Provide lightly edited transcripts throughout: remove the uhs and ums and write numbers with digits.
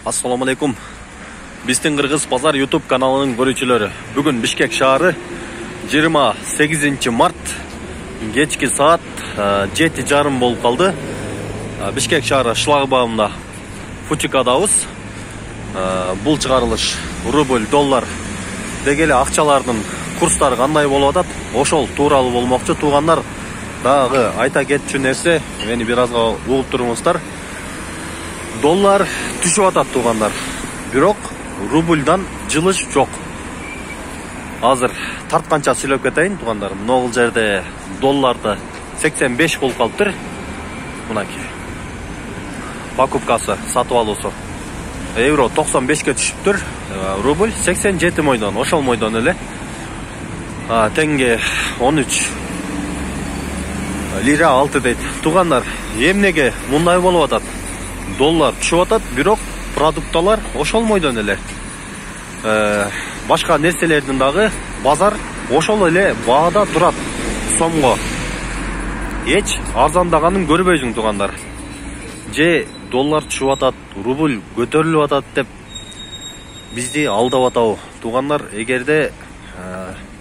Assalamu alaikum. Биздин Кыргыз Базар YouTube каналынын көрүүчүлөрү. Бүгүн Бишкек шаары 28 март кечки саат 7:30 болуп калды. Бишкек шаары шлагбаумда Фучикадабыз. Бул чыгарылыш рубль, доллар дегеле акчалардын курстары кандай болуп атат? Ошол тууралуу болмокчу. Туугандар, дагы айта кетчү нерсе, мени бир азга угуп туруңуздар. Доллар түшүп атат туугандар. Бирок рубльдан жылыш жок. Азыр тартканча сүйлөп кетейин туугандар. Могул жерде долларды 85 болуп калыптыр. Мынакей. Покупкасы, сатып алуусу. Евро 95ке түшүптүр. Рубль 87 мойдон, ошол мойдон эле. Тенге 13. Лира 6 дейт. Туугандар, эмнеге мындай болуп атат? Доллар түшүп атат, бирок продукталар ошол мойдон эле. Башка нерселердин дагы базар ошол эле баада турат. Сомго эч арзандаганын көрбөйсүң туугандар. Же доллар түшүп атат, рубль көтөрүлүп атат деп бизди алдап атабы? Туугандар, эгерде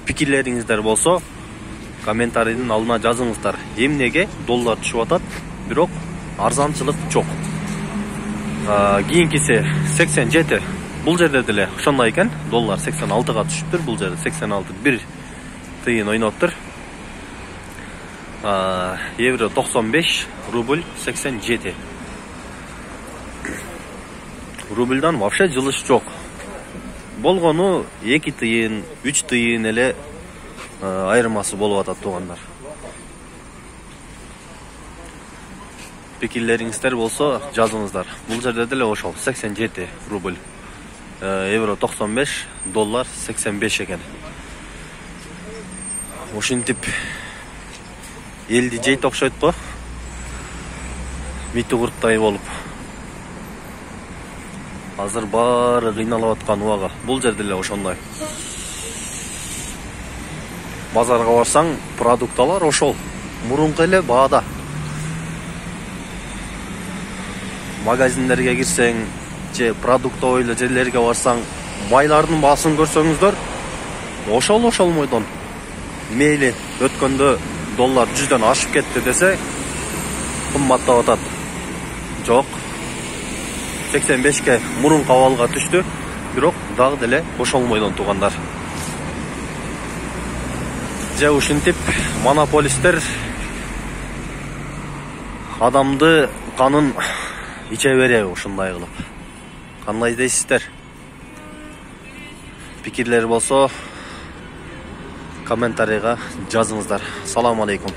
пикирлериңиздер болсо, комментарийдин алдына жазыңыздар. Эмнеге доллар түшүп атат, бирок арзанчылык жок? Кийинкиси 87. Бул жерде деле ошондой экен. Доллар 86га түшүптүр. Бул жерде 86 1 тыйын ойноптур. Евро 95, рубль 87. Рубльдан вообще жылыш жок. Болгону 2 тыйын, 3 тыйын эле айырмасы болуп атат туугандар. Пикирлериңиздер болсо жазыңыздар. Бул жерде деле ошол 87 рубль. Евро 95, доллар 85 экен. Ушинтип элди жейт окшойт го. Мити курттай болуп. Азыр баары кыйналып аткан убага. Бул жерде деле ошондой. Базарга барсаң, продукталар ошол мурунку эле баада. Магазиндерге кирсең, же продуктовый жерлерге барсаң, байлардын баасын көрсөңүздөр, ошол мойдон. Мейли өткөндө доллар 100дөн ашып кетти десе, кымбаттап атат. Жок. 85ке мурунку абалга түштү, бирок дагы деле ошол мойдон туугандар. Же ушинтип монополисттер адамды канын иче береби ушундай кылып? Кандай дейсиздер? Пикирлер болсо комментарийга жазыңыздар. Салам алейкум.